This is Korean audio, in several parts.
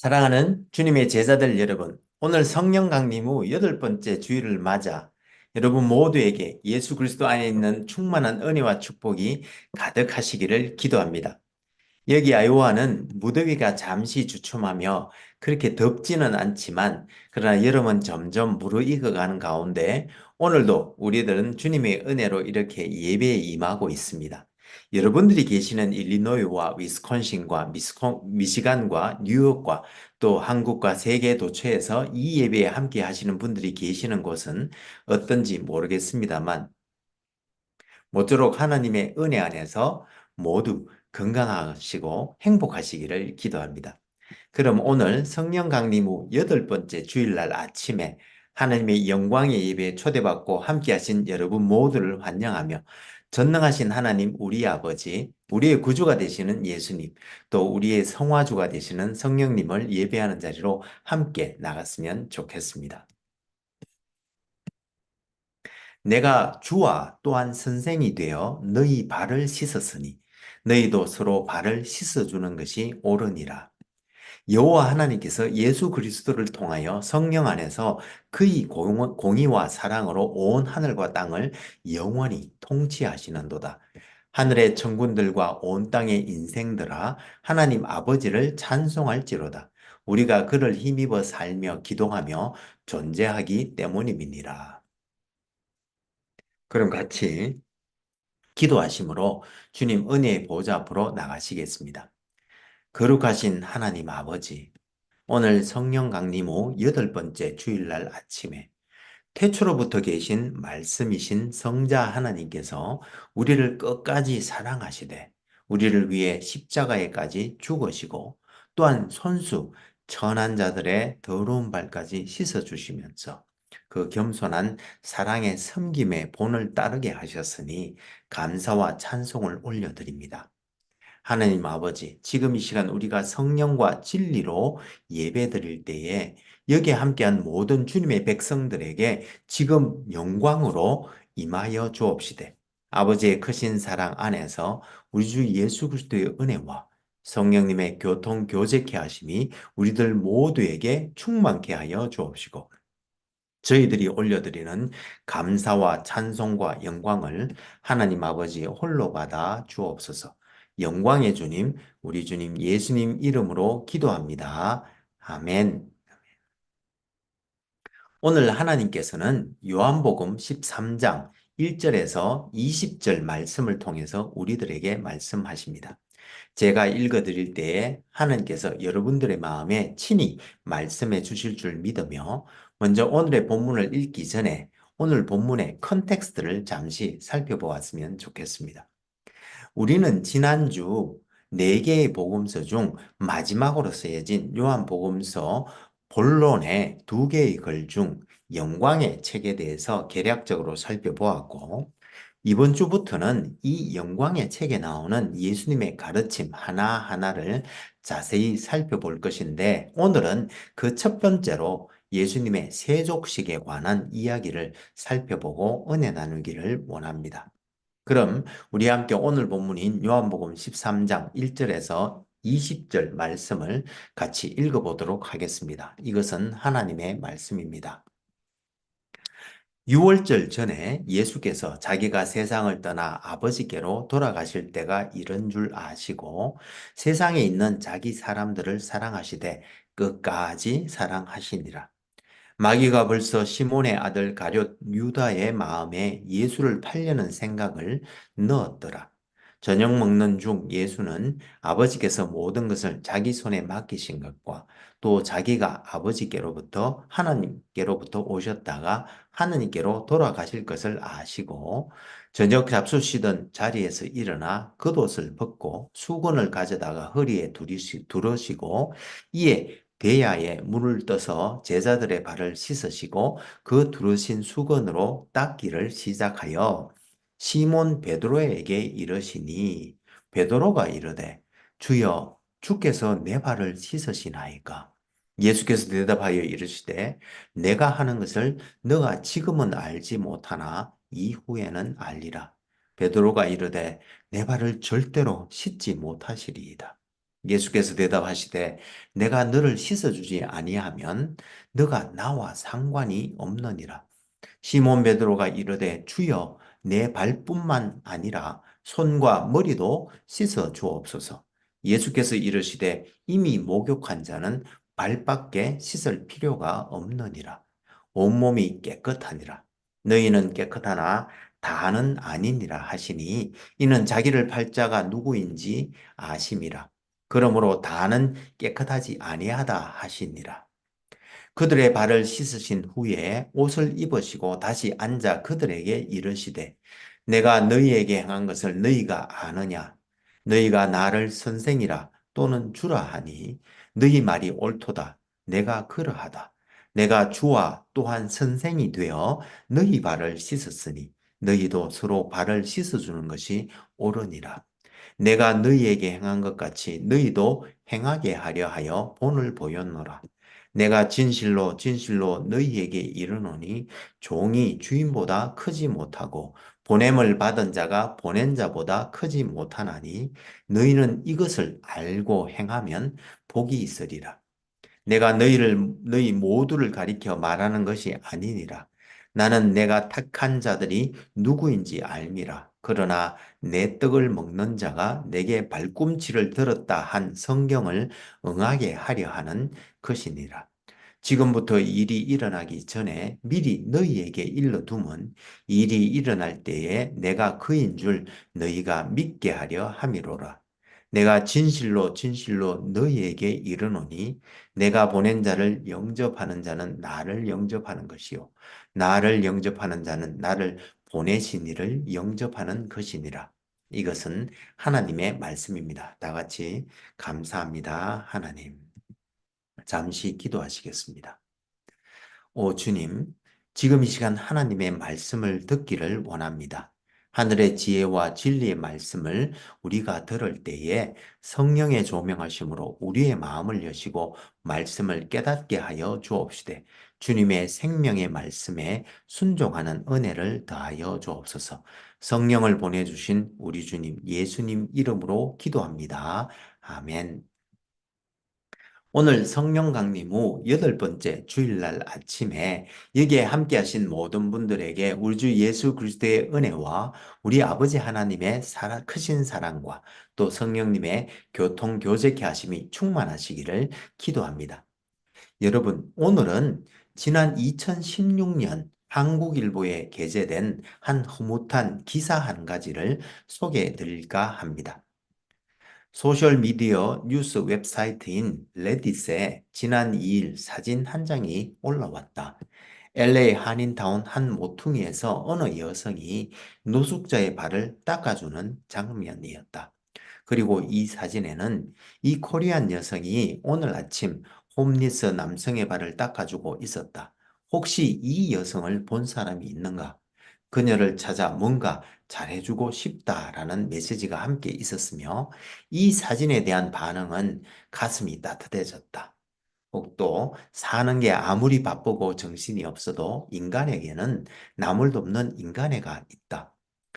사랑하는 주님의 제자들 여러분, 오늘 성령 강림 후 8번째 주일을 맞아 여러분 모두에게 예수 그리스도 안에 있는 충만한 은혜와 축복이 가득하시기를 기도합니다. 여기 아이오와는 무더위가 잠시 주춤하며 그렇게 덥지는 않지만 그러나 여름은 점점 무르익어가는 가운데 오늘도 우리들은 주님의 은혜로 이렇게 예배에 임하고 있습니다. 여러분들이 계시는 일리노이와 위스콘신과 미시간과 뉴욕과 또 한국과 세계 도처에서 이 예배에 함께 하시는 분들이 계시는 곳은 어떤지 모르겠습니다만 모쪼록 하나님의 은혜 안에서 모두 건강하시고 행복하시기를 기도합니다. 그럼 오늘 성령 강림 후 8번째 주일날 아침에 하나님의 영광의 예배에 초대받고 함께 하신 여러분 모두를 환영하며 전능하신 하나님 우리 아버지, 우리의 구주가 되시는 예수님, 또 우리의 성화주가 되시는 성령님을 예배하는 자리로 함께 나갔으면 좋겠습니다. 내가 주와 또한 선생이 되어 너희 발을 씻었으니 너희도 서로 발을 씻어주는 것이 옳으니라. 여호와 하나님께서 예수 그리스도를 통하여 성령 안에서 그의 공의와 사랑으로 온 하늘과 땅을 영원히 통치하시는도다. 하늘의 천군들과 온 땅의 인생들아 하나님 아버지를 찬송할지로다. 우리가 그를 힘입어 살며 기도하며 존재하기 때문임이니라. 그럼 같이 기도하심으로 주님 은혜의 보좌 앞으로 나가시겠습니다. 거룩하신 하나님 아버지, 오늘 성령 강림 후 8번째 주일날 아침에 태초로부터 계신 말씀이신 성자 하나님께서 우리를 끝까지 사랑하시되 우리를 위해 십자가에까지 죽으시고 또한 손수 천한 자들의 더러운 발까지 씻어주시면서 그 겸손한 사랑의 섬김의 본을 따르게 하셨으니 감사와 찬송을 올려드립니다. 하나님 아버지, 지금 이 시간 우리가 성령과 진리로 예배드릴 때에 여기에 함께한 모든 주님의 백성들에게 지금 영광으로 임하여 주옵시되 아버지의 크신 사랑 안에서 우리 주 예수 그리스도의 은혜와 성령님의 교통 교제케 하심이 우리들 모두에게 충만케 하여 주옵시고 저희들이 올려드리는 감사와 찬송과 영광을 하나님 아버지 홀로 받아 주옵소서. 영광의 주님, 우리 주님 예수님 이름으로 기도합니다. 아멘. 오늘 하나님께서는 요한복음 13장 1절에서 20절 말씀을 통해서 우리들에게 말씀하십니다. 제가 읽어드릴 때에 하나님께서 여러분들의 마음에 친히 말씀해 주실 줄 믿으며 먼저 오늘의 본문을 읽기 전에 오늘 본문의 컨텍스트를 잠시 살펴보았으면 좋겠습니다. 우리는 지난주 4개의 복음서 중 마지막으로 쓰여진 요한복음서 본론의 2개의 글 중 영광의 책에 대해서 개략적으로 살펴보았고 이번 주부터는 이 영광의 책에 나오는 예수님의 가르침 하나하나를 자세히 살펴볼 것인데 오늘은 그 첫 번째로 예수님의 세족식에 관한 이야기를 살펴보고 은혜 나누기를 원합니다. 그럼 우리 함께 오늘 본문인 요한복음 13장 1절에서 20절 말씀을 같이 읽어보도록 하겠습니다. 이것은 하나님의 말씀입니다. 6월절 전에 예수께서 자기가 세상을 떠나 아버지께로 돌아가실 때가 이른 줄 아시고 세상에 있는 자기 사람들을 사랑하시되 끝까지 사랑하시니라. 마귀가 벌써 시몬의 아들 가룟 유다의 마음에 예수를 팔려는 생각을 넣었더라. 저녁 먹는 중 예수는 아버지께서 모든 것을 자기 손에 맡기신 것과 또 자기가 아버지께로부터 하나님께로부터 오셨다가 하나님께로 돌아가실 것을 아시고 저녁 잡수시던 자리에서 일어나 겉옷을 벗고 수건을 가져다가 허리에 두르시고 이에 대야에 물을 떠서 제자들의 발을 씻으시고 그 두르신 수건으로 닦기를 시작하여 시몬 베드로에게 이르시니 베드로가 이르되 주여 주께서 내 발을 씻으시나이까 예수께서 대답하여 이르시되 내가 하는 것을 너가 지금은 알지 못하나 이후에는 알리라. 베드로가 이르되 내 발을 절대로 씻지 못하시리이다. 예수께서 대답하시되 내가 너를 씻어주지 아니하면 너가 나와 상관이 없느니라. 시몬 베드로가 이르되 주여 내 발뿐만 아니라 손과 머리도 씻어 주옵소서. 예수께서 이르시되 이미 목욕한 자는 발밖에 씻을 필요가 없느니라. 온몸이 깨끗하니라. 너희는 깨끗하나 다는 아니니라 하시니 이는 자기를 팔자가 누구인지 아심이라. 그러므로 다는 깨끗하지 아니하다 하시니라. 그들의 발을 씻으신 후에 옷을 입으시고 다시 앉아 그들에게 이르시되 내가 너희에게 행한 것을 너희가 아느냐? 너희가 나를 선생이라 또는 주라 하니 너희 말이 옳도다. 내가 그러하다. 내가 주와 또한 선생이 되어 너희 발을 씻었으니 너희도 서로 발을 씻어주는 것이 옳으니라. 내가 너희에게 행한 것 같이 너희도 행하게 하려 하여 본을 보였노라. 내가 진실로 진실로 너희에게 이르노니 종이 주인보다 크지 못하고 보냄을 받은 자가 보낸 자보다 크지 못하나니 너희는 이것을 알고 행하면 복이 있으리라. 내가 너희 모두를 가리켜 말하는 것이 아니니라. 나는 내가 택한 자들이 누구인지 알미라. 그러나 내 떡을 먹는 자가 내게 발꿈치를 들었다 한 성경을 응하게 하려 하는 것이니라. 지금부터 일이 일어나기 전에 미리 너희에게 일러두면 일이 일어날 때에 내가 그인 줄 너희가 믿게 하려 함이로라. 내가 진실로 진실로 너희에게 이르노니 내가 보낸 자를 영접하는 자는 나를 영접하는 것이요 나를 영접하는 자는 나를 보내신 이를 영접하는 것이니라. 이것은 하나님의 말씀입니다. 다 같이 감사합니다, 하나님. 잠시 기도하시겠습니다. 오 주님, 지금 이 시간 하나님의 말씀을 듣기를 원합니다. 하늘의 지혜와 진리의 말씀을 우리가 들을 때에 성령의 조명하심으로 우리의 마음을 여시고 말씀을 깨닫게 하여 주옵시되 주님의 생명의 말씀에 순종하는 은혜를 더하여 주옵소서. 성령을 보내주신 우리 주님 예수님 이름으로 기도합니다. 아멘. 오늘 성령 강림 후 8번째 주일날 아침에 여기에 함께 하신 모든 분들에게 우리 주 예수 그리스도의 은혜와 우리 아버지 하나님의 크신 사랑과 또 성령님의 교통교제케 하심이 충만하시기를 기도합니다. 여러분, 오늘은 지난 2016년 한국일보에 게재된 한 흐뭇한 기사 한 가지를 소개해 드릴까 합니다. 소셜미디어 뉴스 웹사이트인 레딧에 지난 2일 사진 한 장이 올라왔다. LA 한인타운 한 모퉁이에서 어느 여성이 노숙자의 발을 닦아주는 장면이었다. 그리고 이 사진에는 이 코리안 여성이 오늘 아침 홈리스 남성의 발을 닦아주고 있었다. 혹시 이 여성을 본 사람이 있는가? 그녀를 찾아 뭔가 잘해주고 싶다라는 메시지가 함께 있었으며 이 사진에 대한 반응은 가슴이 따뜻해졌다. 또 사는 게 아무리 바쁘고 정신이 없어도 인간에게는 나물 돕는 인간애가 있다.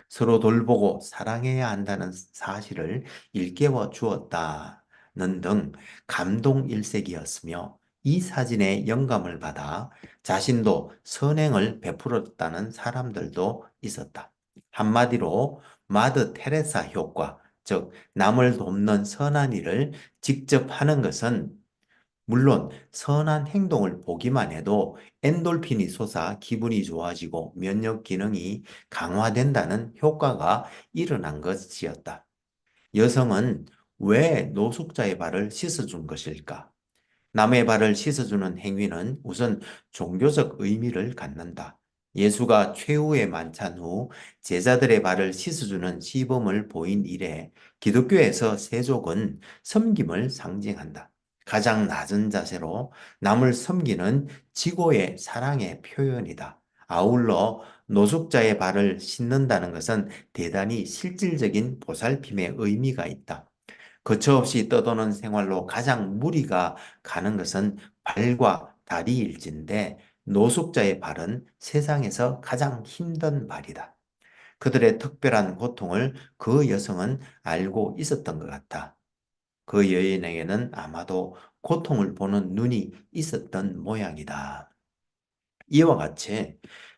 서로 돌보고 사랑해야 한다는 사실을 일깨워 주었다는 등 감동 일색이었으며 이 사진에 영감을 받아 자신도 선행을 베풀었다는 사람들도 있었다. 한마디로 마드 테레사 효과, 즉 남을 돕는 선한 일을 직접 하는 것은 물론 선한 행동을 보기만 해도 엔돌핀이 솟아 기분이 좋아지고 면역 기능이 강화된다는 효과가 일어난 것이었다. 여성은 왜 노숙자의 발을 씻어준 것일까? 남의 발을 씻어주는 행위는 우선 종교적 의미를 갖는다. 예수가 최후의 만찬 후 제자들의 발을 씻어주는 시범을 보인 이래 기독교에서 세족은 섬김을 상징한다. 가장 낮은 자세로 남을 섬기는 지고의 사랑의 표현이다. 아울러 노숙자의 발을 씻는다는 것은 대단히 실질적인 보살핌의 의미가 있다. 거처없이 떠도는 생활로 가장 무리가 가는 것은 발과 다리일진데 노숙자의 발은 세상에서 가장 힘든 발이다. 그들의 특별한 고통을 그 여성은 알고 있었던 것 같다. 그 여인에게는 아마도 고통을 보는 눈이 있었던 모양이다. 이와 같이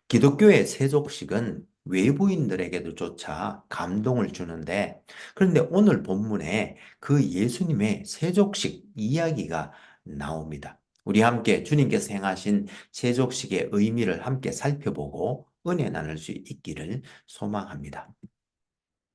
기독교의 세족식은 외부인들에게도 조차 감동을 주는데, 그런데 오늘 본문에 그 예수님의 세족식 이야기가 나옵니다. 우리 함께 주님께서 행하신 세족식의 의미를 함께 살펴보고 은혜 나눌 수 있기를 소망합니다.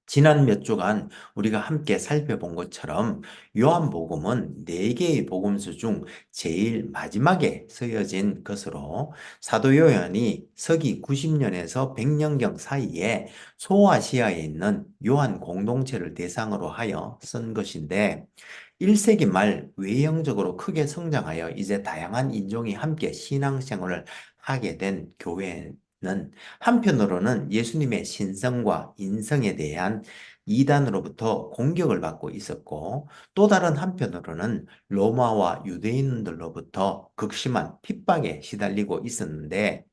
지난 몇 주간 우리가 함께 살펴본 것처럼 요한복음은 네 개의 복음서 중 제일 마지막에 쓰여진 것으로 사도 요한이 서기 90년에서 100년경 사이에 소아시아에 있는 요한 공동체를 대상으로 하여 쓴 것인데, 1세기 말 외형적으로 크게 성장하여 이제 다양한 인종이 함께 신앙생활을 하게 된 교회는 한편으로는 예수님의 신성과 인성에 대한 이단으로부터 공격을 받고 있었고, 또 다른 한편으로는 로마와 유대인들로부터 극심한 핍박에 시달리고 있었는데,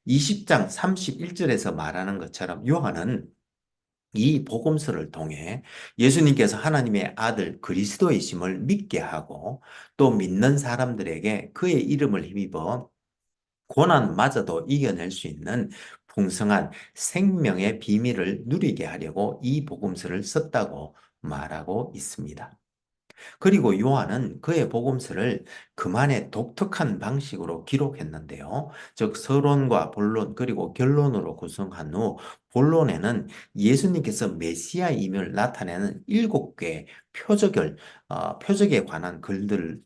20장 31절에서 말하는 것처럼 요한은 이 복음서를 통해 예수님께서 하나님의 아들 그리스도이심을 믿게 하고, 또 믿는 사람들에게 그의 이름을 힘입어 고난마저도 이겨낼 수 있는 풍성한 생명의 비밀을 누리게 하려고 이 복음서를 썼다고 말하고 있습니다. 그리고 요한은 그의 복음서를 그만의 독특한 방식으로 기록했는데요. 즉 서론과 본론 그리고 결론으로 구성한 후, 본론에는 예수님께서 메시아임을 나타내는 7개의 표적에 관한 글들을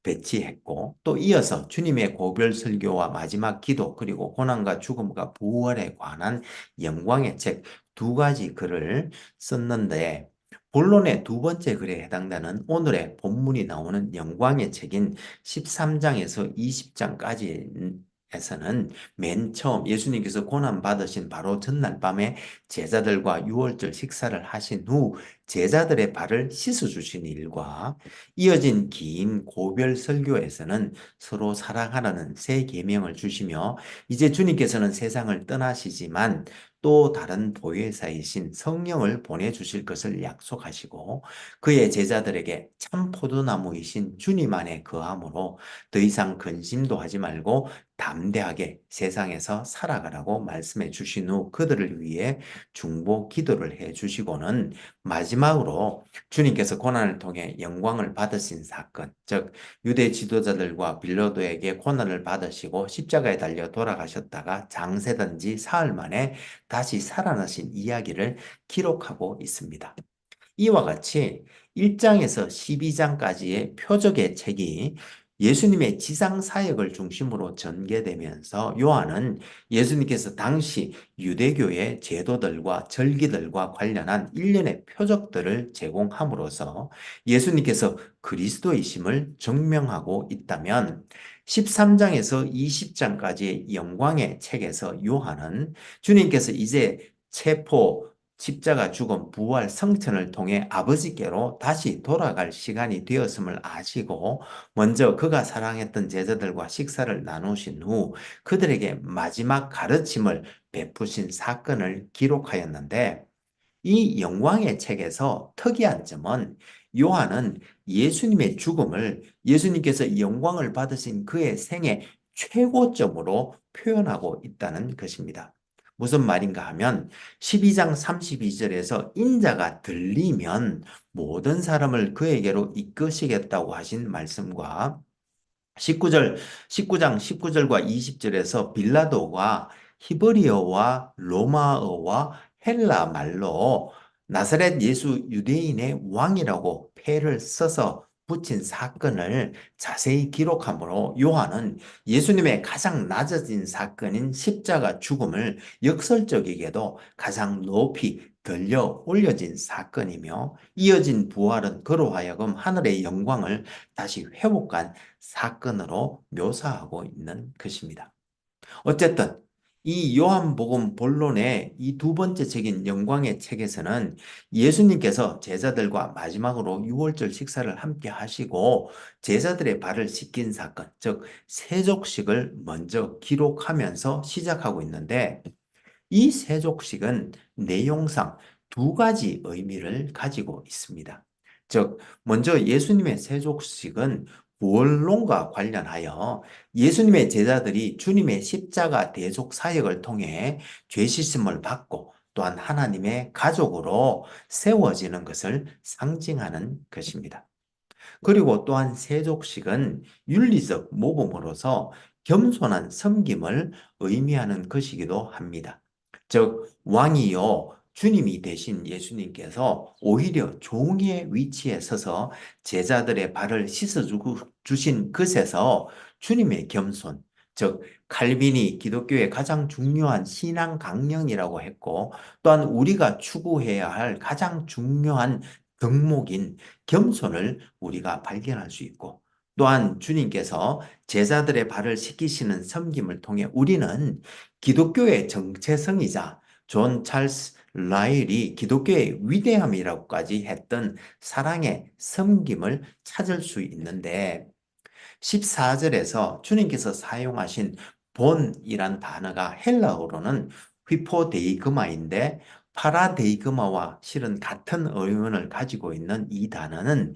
배치했고, 또 이어서 주님의 고별 설교와 마지막 기도 그리고 고난과 죽음과 부활에 관한 영광의 책 2가지 글을 썼는데, 본론의 2번째 글에 해당되는 오늘의 본문이 나오는 영광의 책인 13장에서 20장까지에서는 맨 처음 예수님께서 고난받으신 바로 전날 밤에 제자들과 유월절 식사를 하신 후 제자들의 발을 씻어주신 일과, 이어진 긴 고별 설교에서는 서로 사랑하라는 새 계명을 주시며, 이제 주님께서는 세상을 떠나시지만 또 다른 보혜사이신 성령을 보내주실 것을 약속하시고, 그의 제자들에게 참 포도나무이신 주님 안에 거함으로 더 이상 근심도 하지 말고 담대하게 세상에서 살아가라고 말씀해 주신 후 그들을 위해 중보 기도를 해 주시고는, 마지막으로 주님께서 고난을 통해 영광을 받으신 사건, 즉 유대 지도자들과 빌라도에게 고난을 받으시고 십자가에 달려 돌아가셨다가 장세된 지 사흘 만에 다시 살아나신 이야기를 기록하고 있습니다. 이와 같이 1장에서 12장까지의 표적의 책이 예수님의 지상 사역을 중심으로 전개되면서, 요한은 예수님께서 당시 유대교의 제도들과 절기들과 관련한 일련의 표적들을 제공함으로써 예수님께서 그리스도이심을 증명하고 있다면, 13장에서 20장까지의 영광의 책에서 요한은 주님께서 이제 체포, 십자가 죽음, 부활, 성천을 통해 아버지께로 다시 돌아갈 시간이 되었음을 아시고, 먼저 그가 사랑했던 제자들과 식사를 나누신 후 그들에게 마지막 가르침을 베푸신 사건을 기록하였는데, 이 영광의 책에서 특이한 점은 요한은 예수님의 죽음을 예수님께서 영광을 받으신 그의 생의 최고점으로 표현하고 있다는 것입니다. 무슨 말인가 하면 12장 32절에서 인자가 들리면 모든 사람을 그에게로 이끄시겠다고 하신 말씀과, 19장 19절과 20절에서 빌라도가 히브리어와 로마어와 헬라 말로 나사렛 예수 유대인의 왕이라고 패를 써서 붙인 사건을 자세히 기록하므로, 요한은 예수님의 가장 낮아진 사건인 십자가 죽음을 역설적이게도 가장 높이 들려 올려진 사건이며, 이어진 부활은 그로 하여금 하늘의 영광을 다시 회복한 사건으로 묘사하고 있는 것입니다. 어쨌든 이 요한복음 본론의 이 2번째 책인 영광의 책에서는 예수님께서 제자들과 마지막으로 유월절 식사를 함께 하시고 제자들의 발을 씻긴 사건, 즉 세족식을 먼저 기록하면서 시작하고 있는데, 이 세족식은 내용상 2가지 의미를 가지고 있습니다. 즉, 먼저 예수님의 세족식은 구원론과 관련하여 예수님의 제자들이 주님의 십자가 대속 사역을 통해 죄 씻음을 받고 또한 하나님의 가족으로 세워지는 것을 상징하는 것입니다. 그리고 또한 세족식은 윤리적 모범으로서 겸손한 섬김을 의미하는 것이기도 합니다. 즉, 왕이요, 주님이 되신 예수님께서 오히려 종의 위치에 서서 제자들의 발을 씻어주신 것에서 주님의 겸손, 즉, 칼빈이 기독교의 가장 중요한 신앙 강령이라고 했고, 또한 우리가 추구해야 할 가장 중요한 덕목인 겸손을 우리가 발견할 수 있고, 또한 주님께서 제자들의 발을 씻기시는 섬김을 통해 우리는 기독교의 정체성이자 존 찰스 라일이 기독교의 위대함이라고까지 했던 사랑의 섬김을 찾을 수 있는데, 14절에서 주님께서 사용하신 본이란 단어가 헬라어로는 휘포데이그마인데, 파라데이그마와 실은 같은 어원을 가지고 있는 이 단어는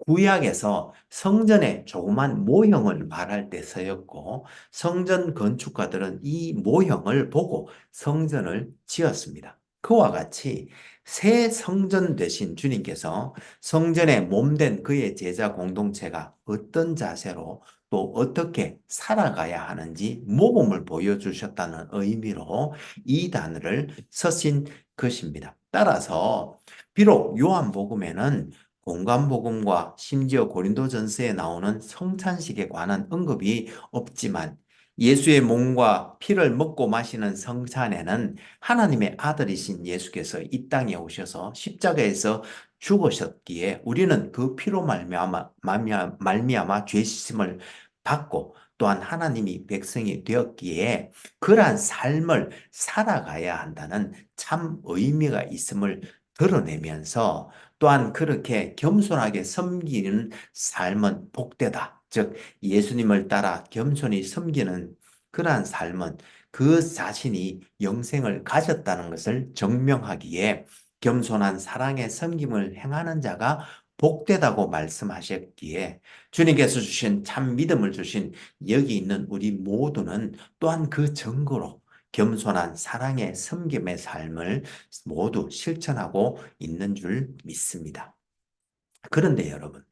구약에서 성전의 조그만 모형을 말할 때 쓰였고, 성전 건축가들은 이 모형을 보고 성전을 지었습니다. 그와 같이 새 성전 되신 주님께서 성전의 몸된 그의 제자 공동체가 어떤 자세로 또 어떻게 살아가야 하는지 모범을 보여주셨다는 의미로 이 단어를 쓰신 것입니다. 따라서 비록 요한복음에는 공관복음과 심지어 고린도전서에 나오는 성찬식에 관한 언급이 없지만, 예수의 몸과 피를 먹고 마시는 성찬에는 하나님의 아들이신 예수께서 이 땅에 오셔서 십자가에서 죽으셨기에 우리는 그 피로 말미암아 죄 씻음을 받고 또한 하나님이 백성이 되었기에 그러한 삶을 살아가야 한다는 참 의미가 있음을 드러내면서, 또한 그렇게 겸손하게 섬기는 삶은 복되다. 즉, 예수님을 따라 겸손히 섬기는 그러한 삶은 그 자신이 영생을 가졌다는 것을 증명하기에 겸손한 사랑의 섬김을 행하는 자가 복되다고 말씀하셨기에, 주님께서 주신 참 믿음을 주신 여기 있는 우리 모두는 또한 그 증거로 겸손한 사랑의 섬김의 삶을 모두 실천하고 있는 줄 믿습니다. 그런데 여러분,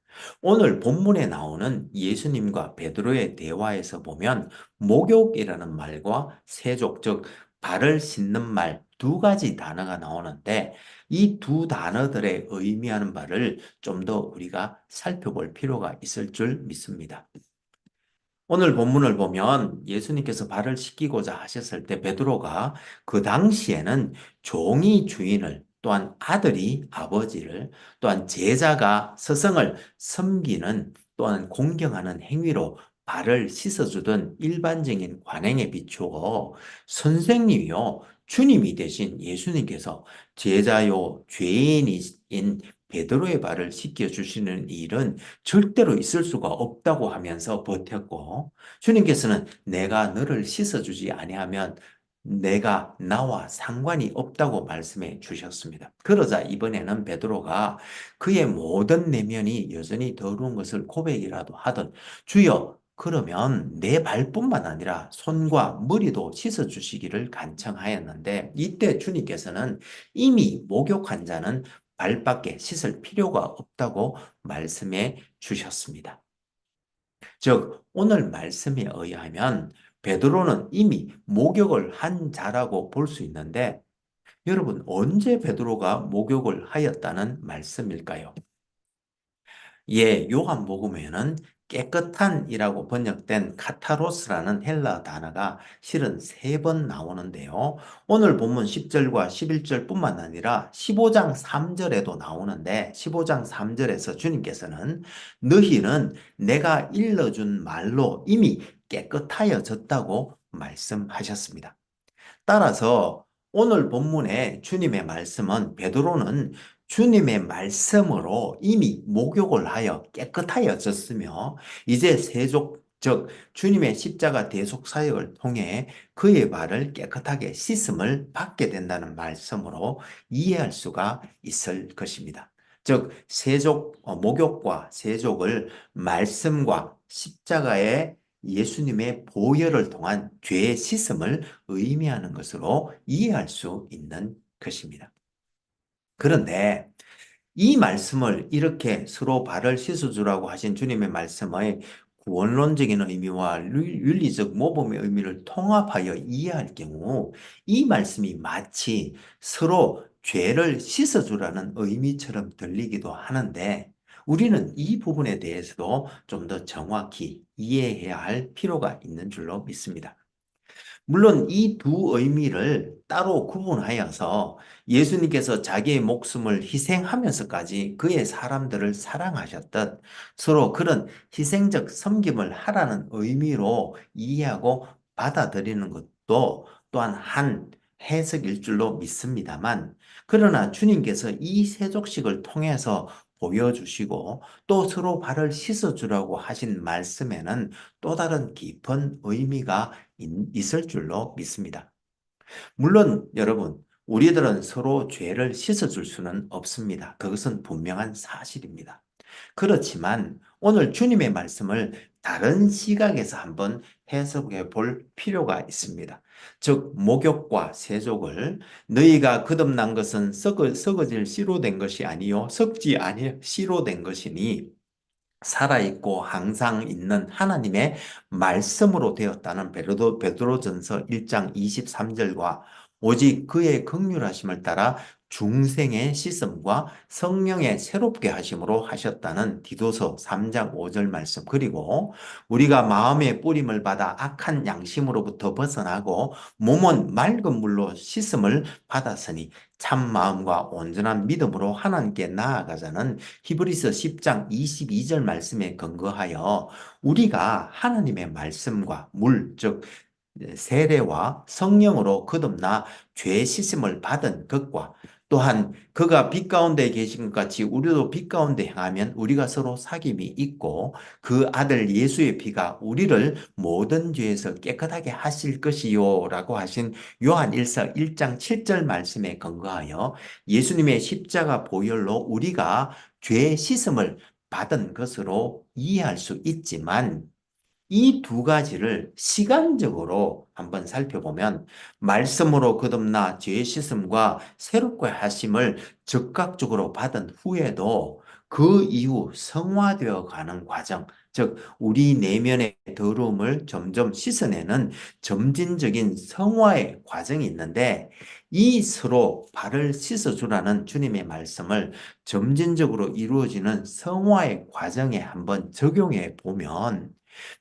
오늘 본문에 나오는 예수님과 베드로의 대화에서 보면 목욕이라는 말과 세족, 즉 발을 씻는 말 두 가지 단어가 나오는데, 이 두 단어들의 의미하는 바를 좀 더 우리가 살펴볼 필요가 있을 줄 믿습니다. 오늘 본문을 보면 예수님께서 발을 씻기고자 하셨을 때 베드로가 그 당시에는 종이 주인을, 또한 아들이 아버지를, 또한 제자가 스승을 섬기는 또한 공경하는 행위로 발을 씻어주던 일반적인 관행에 비추어 선생님이요, 주님이 되신 예수님께서 제자요, 죄인인 베드로의 발을 씻겨주시는 일은 절대로 있을 수가 없다고 하면서 버텼고, 주님께서는 내가 너를 씻어주지 아니하면 내가 나와 상관이 없다고 말씀해 주셨습니다. 그러자 이번에는 베드로가 그의 모든 내면이 여전히 더러운 것을 고백이라도 하던, 주여 그러면 내 발뿐만 아니라 손과 머리도 씻어주시기를 간청하였는데, 이때 주님께서는 이미 목욕한 자는 발밖에 씻을 필요가 없다고 말씀해 주셨습니다. 즉, 오늘 말씀에 의하면 베드로는 이미 목욕을 한 자라고 볼 수 있는데, 여러분, 언제 베드로가 목욕을 하였다는 말씀일까요? 예, 요한복음에는 깨끗한이라고 번역된 카타로스라는 헬라 단어가 실은 3번 나오는데요. 오늘 본문 10절과 11절뿐만 아니라 15장 3절에도 나오는데, 15장 3절에서 주님께서는 너희는 내가 일러준 말로 이미 깨끗하여졌다고 말씀하셨습니다. 따라서 오늘 본문의 주님의 말씀은 베드로는 주님의 말씀으로 이미 목욕을 하여 깨끗하여졌으며, 이제 세족, 즉 주님의 십자가 대속 사역을 통해 그의 발을 깨끗하게 씻음을 받게 된다는 말씀으로 이해할 수가 있을 것입니다. 즉 목욕과 세족을 말씀과 십자가의 예수님의 보혈을 통한 죄의 씻음을 의미하는 것으로 이해할 수 있는 것입니다. 그런데 이 말씀을 이렇게 서로 발을 씻어주라고 하신 주님의 말씀의 구원론적인 의미와 윤리적 모범의 의미를 통합하여 이해할 경우 이 말씀이 마치 서로 죄를 씻어주라는 의미처럼 들리기도 하는데 우리는 이 부분에 대해서도 좀 더 정확히 이해해야 할 필요가 있는 줄로 믿습니다. 물론 이 두 의미를 따로 구분하여서 예수님께서 자기의 목숨을 희생하면서까지 그의 사람들을 사랑하셨듯 서로 그런 희생적 섬김을 하라는 의미로 이해하고 받아들이는 것도 또한 한 해석일 줄로 믿습니다만, 그러나 주님께서 이 세족식을 통해서 보여주시고 또 서로 발을 씻어주라고 하신 말씀에는 또 다른 깊은 의미가 있을 줄로 믿습니다. 물론 여러분, 우리들은 서로 죄를 씻어줄 수는 없습니다. 그것은 분명한 사실입니다. 그렇지만 오늘 주님의 말씀을 다른 시각에서 한번 해석해 볼 필요가 있습니다. 즉, 목욕과 세족을 너희가 거듭난 것은 썩어질 씨로 된 것이 아니요 썩지 아니 씨로 된 것이니 살아있고 항상 있는 하나님의 말씀으로 되었다는 베드로전서 1장 23절과 오직 그의 긍휼하심을 따라 중생의 씻음과 성령의 새롭게 하심으로 하셨다는 디도서 3장 5절 말씀, 그리고 우리가 마음의 뿌림을 받아 악한 양심으로부터 벗어나고 몸은 맑은 물로 씻음을 받았으니 참 마음과 온전한 믿음으로 하나님께 나아가자는 히브리서 10장 22절 말씀에 근거하여 우리가 하나님의 말씀과 즉 세례와 성령으로 거듭나 죄 씻음을 받은 것과 또한 그가 빛 가운데 계신 것 같이 우리도 빛 가운데 향하면 우리가 서로 사귐이 있고 그 아들 예수의 피가 우리를 모든 죄에서 깨끗하게 하실 것이요 라고 하신 요한 1서 1장 7절 말씀에 근거하여 예수님의 십자가 보혈로 우리가 죄 씻음을 받은 것으로 이해할 수 있지만 이 두 가지를 시간적으로 한번 살펴보면 말씀으로 거듭나 죄 씻음과 새롭게 하심을 즉각적으로 받은 후에도 그 이후 성화되어 가는 과정, 즉 우리 내면의 더러움을 점점 씻어내는 점진적인 성화의 과정이 있는데 이 서로 발을 씻어주라는 주님의 말씀을 점진적으로 이루어지는 성화의 과정에 한번 적용해 보면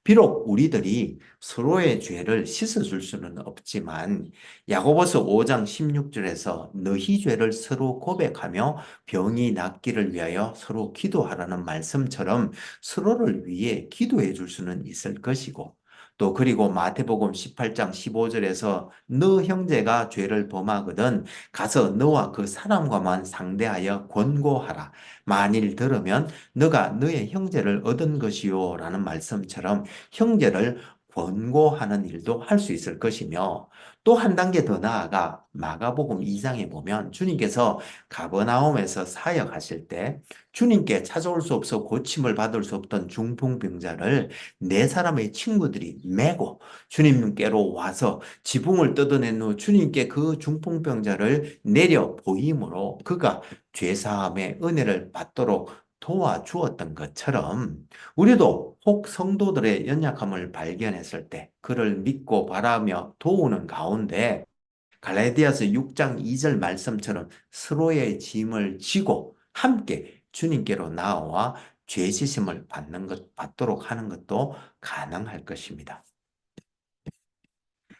비록 우리들이 서로의 죄를 씻어줄 수는 없지만 야고보서 5장 16절에서 너희 죄를 서로 고백하며 병이 낫기를 위하여 서로 기도하라는 말씀처럼 서로를 위해 기도해 줄 수는 있을 것이고 또 그리고 마태복음 18장 15절에서 너 형제가 죄를 범하거든 가서 너와 그 사람과만 상대하여 권고하라. 만일 들으면 너가 너의 형제를 얻은 것이요 라는 말씀처럼 형제를 권고하는 일도 할 수 있을 것이며 또 한 단계 더 나아가 마가복음 2장에 보면 주님께서 가버나움에서 사역하실 때 주님께 찾아올 수 없어 고침을 받을 수 없던 중풍병자를 네 사람의 친구들이 메고 주님께로 와서 지붕을 뜯어낸 후 주님께 그 중풍병자를 내려 보임으로 그가 죄사함의 은혜를 받도록 도와주었던 것처럼 우리도 혹 성도들의 연약함을 발견했을 때 그를 믿고 바라며 도우는 가운데 갈라디아서 6장 2절 말씀처럼 서로의 짐을 지고 함께 주님께로 나아와 죄 지심을 받도록 하는 것도 가능할 것입니다.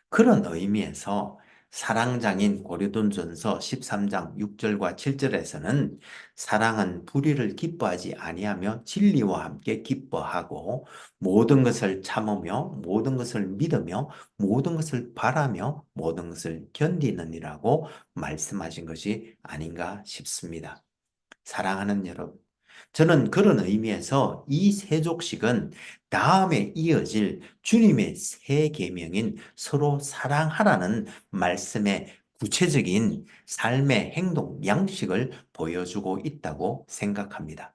그런 의미에서 사랑장인 고린도전서 13장 6절과 7절에서는 사랑은 불의를 기뻐하지 아니하며 진리와 함께 기뻐하고 모든 것을 참으며 모든 것을 믿으며 모든 것을 바라며 모든 것을 견디느니라고 말씀하신 것이 아닌가 싶습니다. 사랑하는 여러분, 저는 그런 의미에서 이 세족식은 다음에 이어질 주님의 새 계명인 서로 사랑하라는 말씀의 구체적인 삶의 행동, 양식을 보여주고 있다고 생각합니다.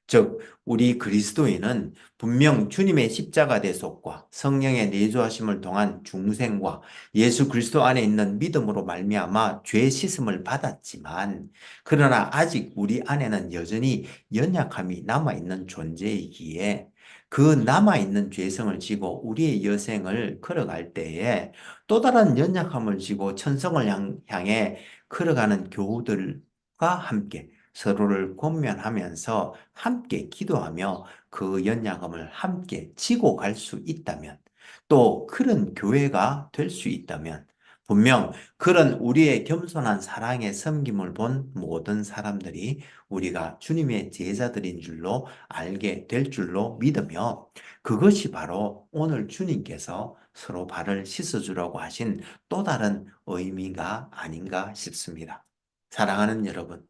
즉, 우리 그리스도인은 분명 주님의 십자가 대속과 성령의 내주하심을 통한 중생과 예수 그리스도 안에 있는 믿음으로 말미암아 죄 씻음을 받았지만, 그러나 아직 우리 안에는 여전히 연약함이 남아있는 존재이기에 그 남아있는 죄성을 지고 우리의 여생을 걸어갈 때에 또 다른 연약함을 지고 천성을 향해 걸어가는 교우들과 함께 서로를 권면하면서 함께 기도하며 그 연약함을 함께 지고 갈 수 있다면, 또 그런 교회가 될 수 있다면, 분명 그런 우리의 겸손한 사랑의 섬김을 본 모든 사람들이 우리가 주님의 제자들인 줄로 알게 될 줄로 믿으며, 그것이 바로 오늘 주님께서 서로 발을 씻어주라고 하신 또 다른 의미가 아닌가 싶습니다. 사랑하는 여러분,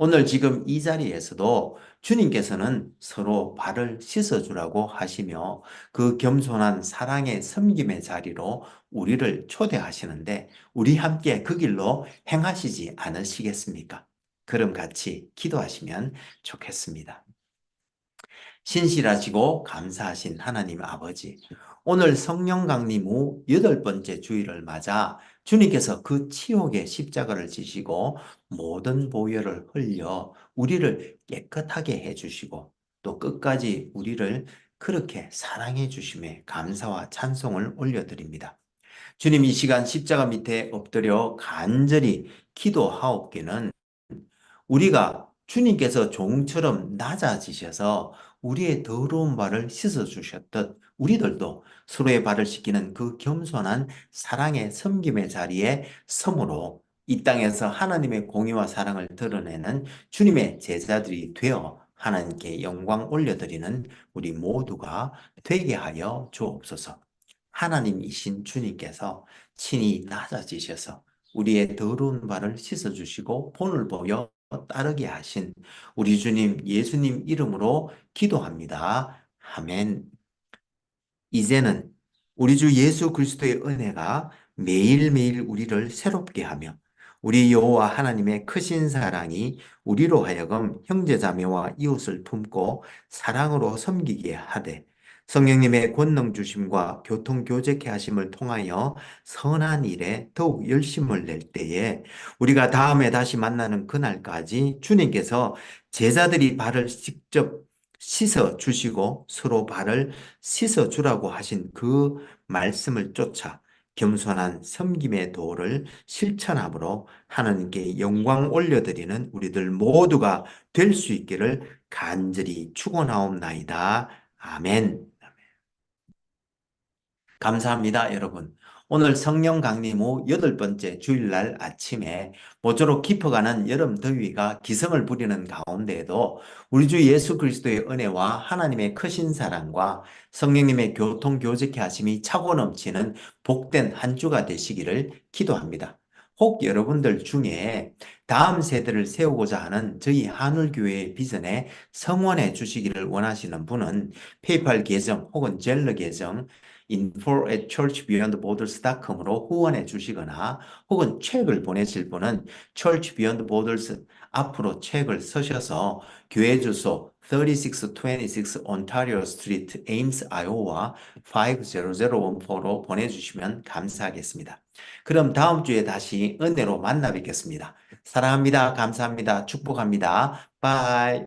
오늘 지금 이 자리에서도 주님께서는 서로 발을 씻어주라고 하시며 그 겸손한 사랑의 섬김의 자리로 우리를 초대하시는데, 우리 함께 그 길로 행하시지 않으시겠습니까? 그럼 같이 기도하시면 좋겠습니다. 신실하시고 감사하신 하나님 아버지, 오늘 성령 강림 후 8번째 주일을 맞아 주님께서 그 치욕의 십자가를 지시고 모든 보혈을 흘려 우리를 깨끗하게 해주시고 또 끝까지 우리를 그렇게 사랑해 주심에 감사와 찬송을 올려드립니다. 주님, 이 시간 십자가 밑에 엎드려 간절히 기도하옵기는 우리가 주님께서 종처럼 낮아지셔서 우리의 더러운 발을 씻어주셨듯 우리들도 서로의 발을 씻기는 그 겸손한 사랑의 섬김의 자리에 섬으로 이 땅에서 하나님의 공의와 사랑을 드러내는 주님의 제자들이 되어 하나님께 영광 올려드리는 우리 모두가 되게 하여 주옵소서. 하나님이신 주님께서 친히 낮아지셔서 우리의 더러운 발을 씻어주시고 본을 보여 따르게 하신 우리 주님 예수님 이름으로 기도합니다. 아멘. 이제는 우리 주 예수 그리스도의 은혜가 매일매일 우리를 새롭게 하며 우리 여호와 하나님의 크신 사랑이 우리로 하여금 형제자매와 이웃을 품고 사랑으로 섬기게 하되, 성령님의 권능 주심과 교통 교제케 하심을 통하여 선한 일에 더욱 열심을 낼 때에 우리가 다음에 다시 만나는 그날까지 주님께서 제자들이 발을 직접 씻어 주시고 서로 발을 씻어 주라고 하신 그 말씀을 쫓아 겸손한 섬김의 도를 실천함으로 하나님께 영광 올려드리는 우리들 모두가 될 수 있기를 간절히 축원하옵나이다. 아멘. 감사합니다, 여러분. 오늘 성령 강림 후 8번째 주일날 아침에 모쪼록 깊어가는 여름 더위가 기승을 부리는 가운데에도 우리 주 예수 그리스도의 은혜와 하나님의 크신 사랑과 성령님의 교통 교제케 하심이 차고 넘치는 복된 한 주가 되시기를 기도합니다. 혹 여러분들 중에 다음 세대를 세우고자 하는 저희 한울교회의 비전에 성원해 주시기를 원하시는 분은 페이팔 계정 혹은 젤러 계정 info@churchbeyondborders.com으로 후원해 주시거나, 혹은 책을 보내실 분은 Church Beyond Borders 앞으로 책을 쓰셔서 교회 주소 3626 Ontario Street, Ames, Iowa 50014로 보내주시면 감사하겠습니다. 그럼 다음 주에 다시 은혜로 만나 뵙겠습니다. 사랑합니다. 감사합니다. 축복합니다. 바이.